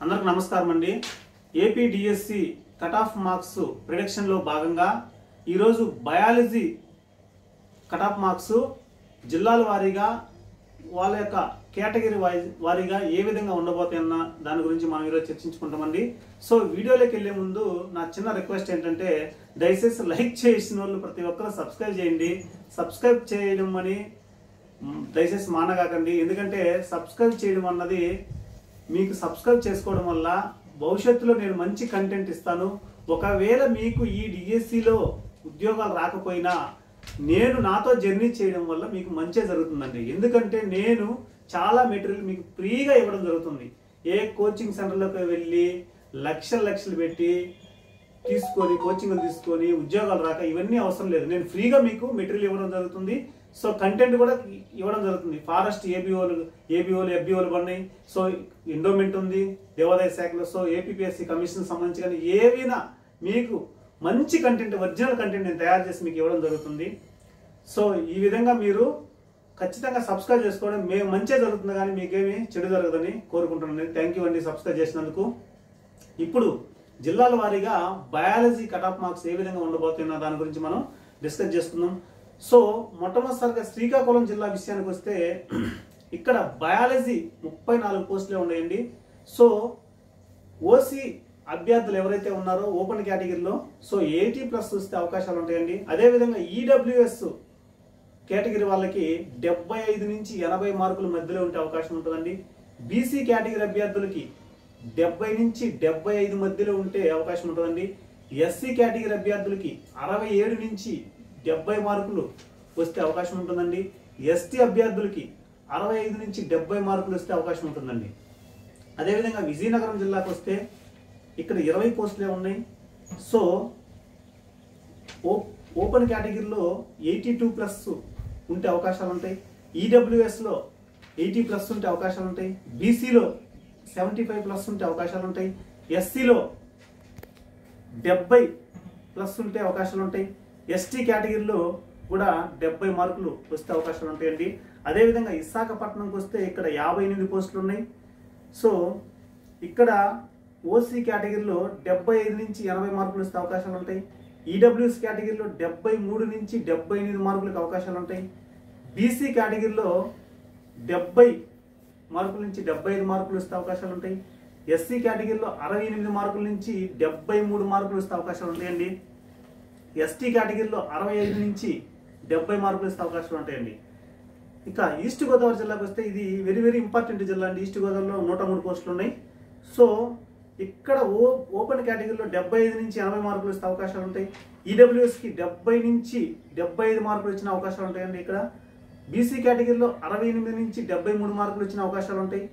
అందరికి నమస్కారం అండి. AP DSC cut off marks prediction లో భాగంగా ఈ రోజు బయాలజీ కట్ ఆఫ్ మార్క్స్ జిల్లాల వారీగా వాళ్ళ యొక్క కేటగిరీ వారీగా ఏ విధంగా ఉండబోతాయన్న దాని గురించి మనం ఈరోజు చర్చించుకుంటామండి. సో వీడియోలోకి వెళ్ళే ముందు నా చిన్న రిక్వెస్ట్ ఏంటంటే దయచేసి లైక్ చేసిన వాళ్ళు ప్రతి ఒక్కరు సబ్స్క్రైబ్ చేయండి. సబ్స్క్రైబ్ చేయడం అని దయచేసి మానగాకండి. ఎందుకంటే సబ్స్క్రైబ్ చేయడం అన్నది మీకు సబ్స్క్రైబ్ చేసుకోవడం వల్ల భవిష్యత్తులో నేను మంచి కంటెంట్ ఇస్తాను. ఒకవేళ మీకు ఈ డిఎస్సిలో ఉద్యోగాలు రాకపోయినా నేను నాతో జర్నీ చేయడం వల్ల మీకు మంచి జరుగుతుందండి. ఎందుకంటే నేను చాలా మెటీరియల్ మీకు ఫ్రీగా ఇవ్వడం జరుగుతుంది. ఏ కోచింగ్ సెంటర్లోకి వెళ్ళి లక్షలు పెట్టి తీసుకొని కోచింగ్లు తీసుకొని ఉద్యోగాలు రాక ఇవన్నీ అవసరం లేదు. నేను ఫ్రీగా మీకు మెటీరియల్ ఇవ్వడం జరుగుతుంది. సో కంటెంట్ కూడా ఇవ్వడం జరుగుతుంది. ఫారెస్ట్ ఏబిఓలు ఎఫ్బిఓలు పడినాయి. సో ఎండోమెంట్ ఉంది, దేవాదాయ శాఖలో. సో ఏపీపీఎస్సీ కమిషన్ సంబంధించి కానీ ఏవైనా మీకు మంచి కంటెంట్, ఒరిజినల్ కంటెంట్ నేను తయారు చేసి మీకు ఇవ్వడం జరుగుతుంది. సో ఈ విధంగా మీరు ఖచ్చితంగా సబ్స్క్రైబ్ చేసుకోవడం మేము మంచిగా జరుగుతుంది, కానీ మీకేమీ చెడు జరగదని కోరుకుంటున్నాను. థ్యాంక్ యూ అండి సబ్స్క్రైబ్ చేసినందుకు. ఇప్పుడు జిల్లాల వారీగా బయాలజీ కట్ ఆఫ్ మార్క్స్ ఏ విధంగా ఉండబోతున్న దాని గురించి మనం డిస్కస్ చేసుకుందాం. సో మొట్టమొదటిసారిగా శ్రీకాకుళం జిల్లా విషయానికి వస్తే ఇక్కడ బయాలజీ 34 పోస్టులే ఉన్నాయండి. సో ఓసీ అభ్యర్థులు ఎవరైతే ఉన్నారో ఓపెన్ కేటగిరీలో సో 80+ వస్తే అవకాశాలు ఉంటాయండి. అదేవిధంగా ఈడబ్ల్యూఎస్ కేటగిరీ వాళ్ళకి 75 నుంచి 80 మార్కుల మధ్యలో ఉంటే అవకాశం ఉంటుందండి. బీసీ కేటగిరీ అభ్యర్థులకి 70 నుంచి 75 మధ్యలో ఉంటే అవకాశం ఉంటుందండి. ఎస్సీ కేటగిరీ అభ్యర్థులకి 67 నుంచి 70 మార్కులు వస్తే అవకాశం ఉంటుందండి. ఎస్టీ అభ్యర్థులకి 65 నుంచి 70 మార్కులు వస్తే అవకాశం ఉంటుందండి. అదేవిధంగా విజయనగరం జిల్లాకు వస్తే ఇక్కడ 20 పోస్టులే ఉన్నాయి. సో ఓపెన్ కేటగిరీలో 82+ ఉంటే అవకాశాలు ఉంటాయి. ఈడబ్ల్యూఎస్లో 80+ ఉంటే అవకాశాలు ఉంటాయి. బీసీలో 75+ ఉంటే అవకాశాలు ఉంటాయి. ఎస్సీలో 70+ ఉంటే అవకాశాలు ఉంటాయి. ఎస్టీ కేటగిరీలో కూడా 70 మార్కులు వస్తే అవకాశాలు ఉంటాయండి. అదేవిధంగా విశాఖపట్నంకి వస్తే ఇక్కడ 58 పోస్టులు ఉన్నాయి. సో ఇక్కడ ఓసీ కేటగిరీలో 75 నుంచి 80 మార్కులు వస్తే అవకాశాలు ఉంటాయి. ఈడబ్ల్యూఎస్ కేటగిరీలో 73 నుంచి 78 మార్కులకు అవకాశాలు ఉంటాయి. బీసీ కేటగిరీలో 70 మార్కుల నుంచి 75 మార్కులు వస్తే అవకాశాలు ఉంటాయి. ఎస్సీ కేటగిరీలో 68 మార్కుల నుంచి 73 మార్కులు వస్తే అవకాశాలు ఉంటాయండి. ఎస్టీ కేటగిరీలో 65 నుంచి 70 మార్కులు ఇస్తే అవకాశాలు ఉంటాయండి. ఇక ఈస్ట్ గోదావరి జిల్లాకు వస్తే ఇది వెరీ ఇంపార్టెంట్ జిల్లా అండి. ఈస్ట్ గోదావరిలో 103 పోస్టులు ఉన్నాయి. సో ఇక్కడ ఓపెన్ కేటగిరీలో 75 నుంచి 80 మార్కులు ఇస్తే అవకాశాలు ఉంటాయి. ఈడబ్ల్యూఎస్కి 70 నుంచి 75 మార్కులు ఇచ్చిన అవకాశాలు ఉంటాయండి. ఇక్కడ బీసీ కేటగిరీలో 68 నుంచి 73 మార్కులు ఇచ్చిన అవకాశాలు ఉంటాయి.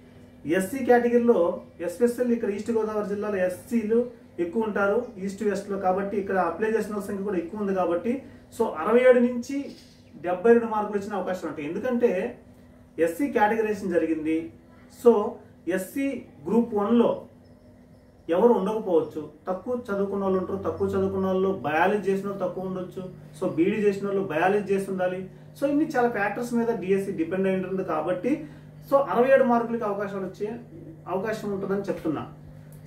ఎస్సీ కేటగిరీలో ఎస్పెషల్లీ ఇక్కడ ఈస్ట్ గోదావరి జిల్లాలో ఎస్సీలు ఎక్కువ ఉంటారు ఈస్ట్ వెస్ట్లో, కాబట్టి ఇక్కడ అప్లై చేసిన సంఖ్య కూడా ఎక్కువ ఉంది. కాబట్టి సో 67 నుంచి 72 మార్కులు ఇచ్చిన అవకాశం ఉంటాయి. ఎందుకంటే ఎస్సీ కేటగరైజేషన్ జరిగింది. సో ఎస్సీ గ్రూప్ 1లో ఎవరు ఉండకపోవచ్చు, తక్కువ చదువుకున్న వాళ్ళు ఉంటారు. తక్కువ చదువుకున్న వాళ్ళు బయాలజీ చేసిన వాళ్ళు తక్కువ ఉండొచ్చు. సో బీడీ చేసిన వాళ్ళు బయాలజీ చేసి ఉండాలి. సో ఇన్ని చాలా ఫ్యాక్టర్స్ మీద డిఎస్సి డిపెండ్ అయి ఉంటుంది. కాబట్టి సో 67 మార్కులకి అవకాశాలు వచ్చే అవకాశం ఉంటుందని చెప్తున్నా.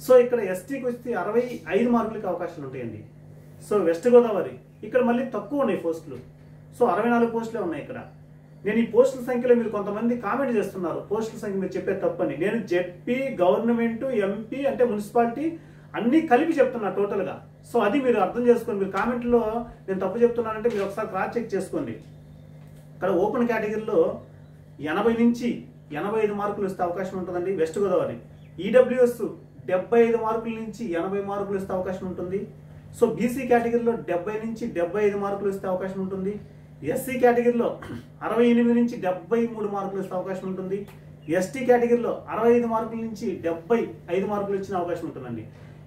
సో ఇక్కడ ఎస్టీకి వస్తే 65 మార్కులకి అవకాశాలు ఉంటాయండి. సో వెస్ట్ గోదావరి ఇక్కడ మళ్ళీ తక్కువ ఉన్నాయి పోస్టులు. సో 64 పోస్టులే ఉన్నాయి ఇక్కడ. నేను ఈ పోస్టుల సంఖ్యలో మీరు కొంతమంది కామెంట్ చేస్తున్నారు పోస్టుల సంఖ్య మీరు చెప్పే తప్పని. నేను జెడ్పీ, గవర్నమెంట్, ఎంపీ అంటే మున్సిపాలిటీ అన్నీ కలిపి చెప్తున్నా టోటల్గా. సో అది మీరు అర్థం చేసుకోండి. మీరు కామెంట్లో నేను తప్పు చెప్తున్నానంటే మీరు ఒకసారి క్రాస్ చెక్ చేసుకోండి. ఇక్కడ ఓపెన్ కేటగిరీలో 80 నుంచి 85 మార్కులు ఇస్తే అవకాశం ఉంటుందండి వెస్ట్ గోదావరి. ఈడబ్ల్యూఎస్ 75 మార్కుల నుంచి 80 మార్కులు ఇస్తే అవకాశం ఉంటుంది. సో బీసీ కేటగిరీలో 70 నుంచి 75 మార్కులు ఇస్తే అవకాశం ఉంటుంది. ఎస్సీ కేటగిరీలో 68 నుంచి 73 మార్కులు ఇస్తే అవకాశం ఉంటుంది. ఎస్టీ కేటగిరీలో 65 మార్కుల నుంచి 75 మార్కులు ఇచ్చిన అవకాశం ఉంటుందండి.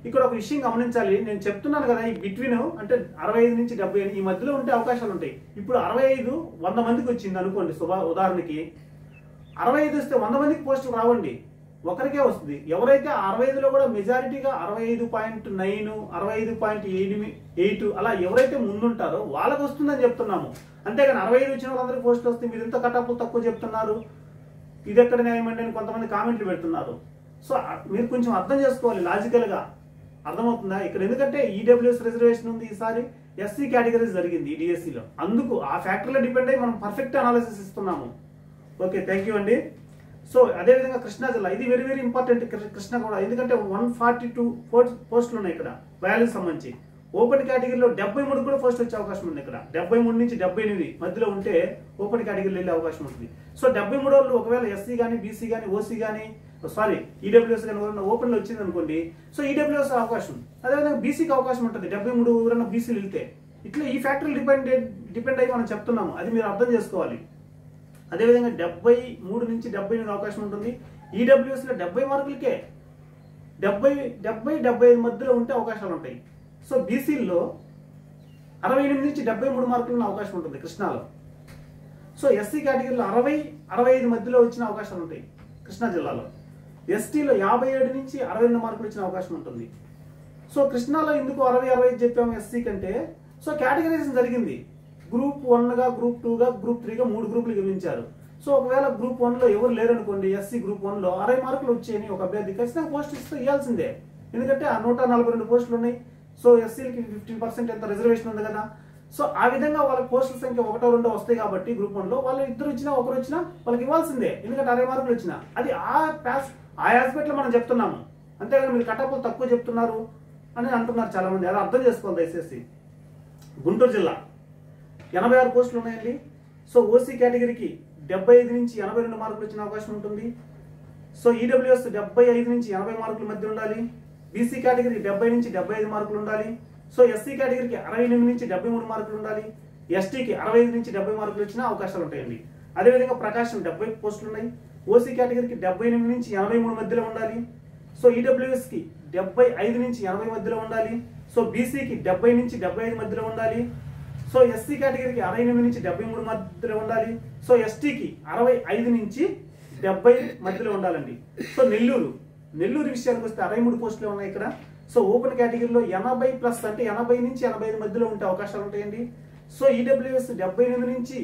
ఇక్కడ ఒక విషయం గమనించాలి. నేను చెప్తున్నాను కదా, ఈ బిట్వీన్ అంటే 65 నుంచి 70 ఈ మధ్యలో ఉంటే అవకాశాలు ఉంటాయి. ఇప్పుడు 65 100 మందికి వచ్చింది అనుకోండి. ఉదాహరణకి 65 వస్తే 100 మందికి పోస్టులు రావండి, ఒకరికే వస్తుంది. ఎవరైతే 65లో కూడా మెజారిటీగా 65.9, 65.8 అలా ఎవరైతే ముందుంటారో వాళ్ళకి వస్తుందని చెప్తున్నాము. అంతేగాని 65 వచ్చిన వాళ్ళందరికీ పోస్టులు వస్తే మీరు ఎంత కట్ ఆఫ్ తక్కువ చెప్తున్నారు, ఇది ఎక్కడ న్యాయం అంటే కొంతమంది కామెంట్లు పెడుతున్నారు. సో మీరు కొంచెం అర్థం చేసుకోవాలి లాజికల్గా, అర్థమవుతుందా ఇక్కడ? ఎందుకంటే ఈడబ్ల్యూఎస్ రిజర్వేషన్ ఉంది, ఈసారి ఎస్సీ కేటగిరీస్ జరిగింది ఈ డిఎస్సిలో, అందుకు ఆ ఫ్యాక్టర్లో డిపెండ్ అయ్యి మనం పర్ఫెక్ట్ అనాలిసిస్ ఇస్తున్నాము. ఓకే, థ్యాంక్ యూ అండి. సో అదేవిధంగా కృష్ణా జిల్లా, ఇది వెరీ వెరీ ఇంపార్టెంట్ కృష్ణా కూడా, ఎందుకంటే 142 పోస్టులు ఉన్నాయి ఇక్కడ వాల్యూకి సంబంధించి. ఓపెన్ కేటగిరీలో 73 కూడా పోస్ట్ వచ్చే అవకాశం ఉంది ఇక్కడ. 73 నుంచి 78 మధ్యలో ఉంటే ఓపెన్ కేటగిరీలో వెళ్ళే అవకాశం ఉంటుంది. సో 73 వాళ్ళు ఒకవేళ ఎస్సీ కానీ, బీసీ కానీ, ఓసీ కానీ, సారీ ఈడబ్ల్యూఎస్ కానీ ఎవరైనా ఓపెన్లో వచ్చింది అనుకోండి, సో ఈడబ్ల్యూఎస్ అవకాశం, అదేవిధంగా బీసీకి అవకాశం ఉంటుంది 73 ఎవరైనా బీసీలు వెళ్తే. ఇట్లా ఈ ఫ్యాక్టర్లు డిపెండ్ అయ్యి మనం చెప్తున్నాము, అది మీరు అర్థం చేసుకోవాలి. అదేవిధంగా 73 నుంచి 78 అవకాశం ఉంటుంది. ఈడబ్ల్యూఎస్లో 70 మార్కులకే 75 మధ్యలో ఉంటే అవకాశాలు ఉంటాయి. సో బీసీల్లో 68 నుంచి 73 మార్కులు ఉన్న అవకాశం ఉంటుంది కృష్ణాలో. సో ఎస్సీ కేటగిరీలో 60-65 మధ్యలో వచ్చిన అవకాశాలు ఉంటాయి కృష్ణా జిల్లాలో. ఎస్టీలో 57 నుంచి 62 మార్కులు వచ్చిన అవకాశం ఉంటుంది. సో కృష్ణాలో ఎందుకు 60-65 చెప్పాము ఎస్సీ కంటే? సో కేటగిరైజేషన్ జరిగింది, గ్రూప్ 1గా, గ్రూప్ 2గా, గ్రూప్ 3గా 3 గ్రూపులు విభజించారు. సో ఒకవేళ గ్రూప్ 1లో ఎవరు లేరనుకోండి, ఎస్సీ గ్రూప్ 1లో 60 మార్కులు వచ్చాయని ఒక అభ్యర్థి ఖచ్చితంగా పోస్ట్ ఇస్తే ఇవ్వాల్సిందే, ఎందుకంటే ఆ 142 పోస్టులు ఉన్నాయి. సో ఎస్సీలకి 15% ఎంత రిజర్వేషన్ ఉంది కదా. సో ఆ విధంగా వాళ్ళకి పోస్టుల సంఖ్య 1-2 వస్తాయి కాబట్టి గ్రూప్ 1లో వాళ్ళు ఇద్దరు వచ్చినా ఒకరు వచ్చినా వాళ్ళకి ఇవ్వాల్సిందే, ఎందుకంటే 60 మార్కులు వచ్చినా. అది ఆ ఆస్పెక్ట్లో మనం చెప్తున్నాము, అంతేగాని మీరు కటాపులు తక్కువ చెప్తున్నారు అని అంటున్నారు చాలా మంది, అది అర్థం చేసుకోవాలి దయచేసి. గుంటూరు జిల్లా 86 పోస్టులు ఉన్నాయండి. సో ఓసీ కేటగిరీకి 75 నుంచి 82 మార్కులు వచ్చిన అవకాశం ఉంటుంది. సో ఈడబ్ల్యూఎస్ 75 నుంచి 80 మార్కుల మధ్య ఉండాలి. బీసీ కేటగిరీ 70 నుంచి 75 మార్కులు ఉండాలి. సో ఎస్సీ కేటగిరీకి 68 నుంచి 73 మార్కులు ఉండాలి. ఎస్టీకి 65 నుంచి 70 మార్కులు వచ్చిన అవకాశాలు ఉంటాయండి. అదేవిధంగా ప్రకాశం 70 పోస్టులు ఉన్నాయి. ఓసీ కేటగిరీకి 78 నుంచి 83 మధ్యలో ఉండాలి. సో ఈడబ్ల్యూఎస్కి 75 నుంచి 80 మధ్యలో ఉండాలి. సో బీసీకి 70 నుంచి 75 మధ్యలో ఉండాలి. సో ఎస్సీ కేటగిరీకి 68 నుంచి 73 మధ్యలో ఉండాలి. సో ఎస్టీకి 65 నుంచి 70 మధ్యలో ఉండాలండి. సో నెల్లూరు విషయానికి వస్తే 63 పోస్టులు ఉన్నాయి ఇక్కడ. సో ఓపెన్ కేటగిరీలో 80+ అంటే 80 నుంచి 85 మధ్యలో ఉంటే అవకాశాలు ఉంటాయండి. సో ఈడబ్ల్యూఎస్ 78 నుంచి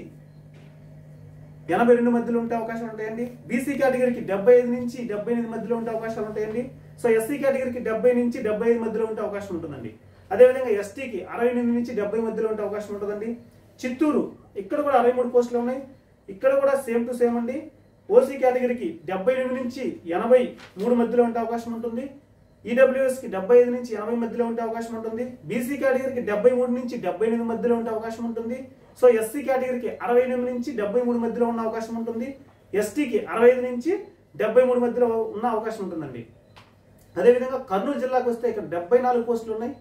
82 మధ్యలో ఉంటే అవకాశాలు ఉంటాయండి. బీసీ కేటగిరీకి 75 నుంచి 78 మధ్యలో ఉంటే అవకాశాలు ఉంటాయండి. సో ఎస్సీ కేటగిరీకి 70 నుంచి 75 మధ్యలో ఉంటే అవకాశం ఉంటుందండి. అదేవిధంగా ఎస్టీకి 68 నుంచి 70 మధ్యలో ఉంటే అవకాశం ఉంటుందండి. చిత్తూరు, ఇక్కడ కూడా 63 పోస్టులు ఉన్నాయి. ఇక్కడ కూడా సేమ్ టు సేమ్ అండి. ఓసీ కేటగిరీకి 78 నుంచి 83 మధ్యలో ఉంటే అవకాశం ఉంటుంది. ఈడబ్ల్యూఎస్కి 75 నుంచి 80 మధ్యలో ఉంటే అవకాశం ఉంటుంది. బీసీ కేటగిరీకి 73 నుంచి 78 మధ్యలో ఉంటే అవకాశం ఉంటుంది. సో ఎస్సీ కేటగిరీకి 68 నుంచి 73 మధ్యలో ఉన్న అవకాశం ఉంటుంది. ఎస్టీకి 65 నుంచి 73 మధ్యలో ఉన్న అవకాశం ఉంటుందండి. అదేవిధంగా కర్నూలు జిల్లాకు వస్తే ఇక్కడ 74 పోస్టులు ఉన్నాయి.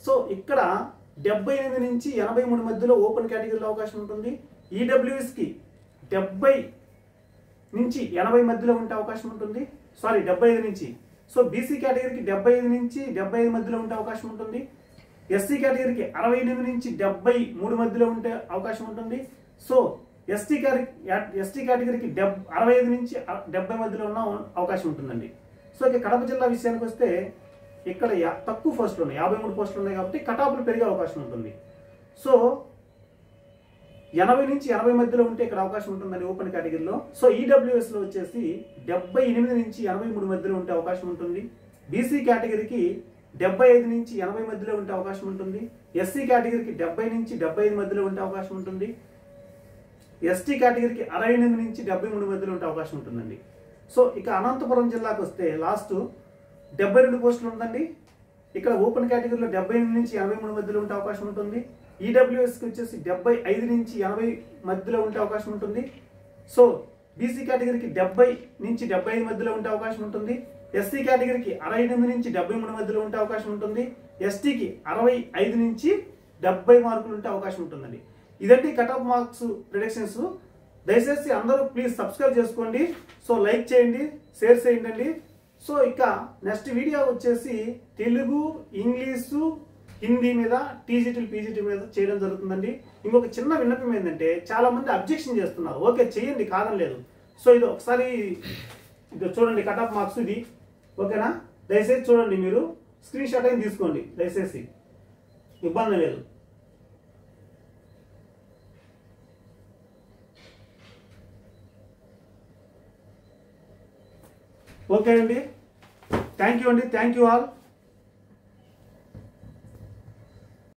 సో ఇక్కడ 78 నుంచి 83 మధ్యలో ఓపెన్ కేటగిరీలో అవకాశం ఉంటుంది. ఈడబ్ల్యూఎస్కి 70 నుంచి 80 మధ్యలో ఉంటే అవకాశం ఉంటుంది. 75 నుంచి. సో బీసీ కేటగిరీకి 75 నుంచి 75 మధ్యలో ఉంటే అవకాశం ఉంటుంది. ఎస్సీ కేటగిరీకి 68 నుంచి 73 మధ్యలో ఉంటే అవకాశం ఉంటుంది. సో ఎస్టీ కేటగిరీకి 65 నుంచి 70 మధ్యలో ఉన్న అవకాశం ఉంటుందండి. సో ఇక కడప జిల్లా విషయానికి వస్తే ఇక్కడ తక్కువ పోస్టులు ఉన్నాయి, 53 పోస్టులు ఉన్నాయి కాబట్టి కటాపులు పెరిగే అవకాశం ఉంటుంది. సో 80 నుంచి 80 మధ్యలో ఉంటే ఇక్కడ అవకాశం ఉంటుందండి ఓపెన్ కేటగిరీలో. సో ఈడబ్ల్యూఎస్లో వచ్చేసి 78 నుంచి 83 మధ్యలో ఉంటే అవకాశం ఉంటుంది. బీసీ కేటగిరీకి 75 నుంచి 80 మధ్యలో ఉంటే అవకాశం ఉంటుంది. ఎస్సీ కేటగిరీకి 70 నుంచి 75 మధ్యలో ఉంటే అవకాశం ఉంటుంది. ఎస్టీ కేటగిరీకి 68 నుంచి 73 మధ్యలో ఉంటే అవకాశం ఉంటుందండి. సో ఇక అనంతపురం జిల్లాకు వస్తే లాస్ట్ 72 పోస్టులు ఉందండి. ఇక్కడ ఓపెన్ కేటగిరీలో 78 నుంచి 83 మధ్యలో ఉంటే అవకాశం ఉంటుంది. ఈడబ్ల్యూఎస్కి వచ్చేసి 75 నుంచి 80 మధ్యలో ఉంటే అవకాశం ఉంటుంది. సో బీసీ కేటగిరీకి 70 నుంచి 75 మధ్యలో ఉంటే అవకాశం ఉంటుంది. ఎస్సీ కేటగిరీకి 68 నుంచి 73 మధ్యలో ఉంటే అవకాశం ఉంటుంది. ఎస్టీకి 65 నుంచి 70 మార్కులు ఉంటే అవకాశం ఉంటుందండి. ఇదండి కట్ ఆఫ్ మార్క్స్ ప్రిడిక్షన్స్. దయచేసి అందరూ ప్లీజ్ సబ్స్క్రైబ్ చేసుకోండి. సో లైక్ చేయండి, షేర్ చేయండి. సో ఇక నెక్స్ట్ వీడియో వచ్చేసి తెలుగు, ఇంగ్లీషు, హిందీ మీద టీజీటీలు పీజీటీ మీద చేయడం జరుగుతుందండి. ఇంకొక చిన్న విన్నపం ఏంటంటే చాలా మంది అబ్జెక్షన్ చేస్తున్నారు. ఓకే చేయండి, కాదని లేదు. సో ఇది ఒకసారి ఇది చూడండి, కట్ ఆఫ్ మార్క్స్ ఇది ఓకేనా. దయచేసి చూడండి, మీరు స్క్రీన్ షాట్ అయిన తీసుకోండి దయచేసి, ఇబ్బంది లేదు. ఓకే అండి, థ్యాంక్ యూ అండి, థ్యాంక్ యూ ఆల్.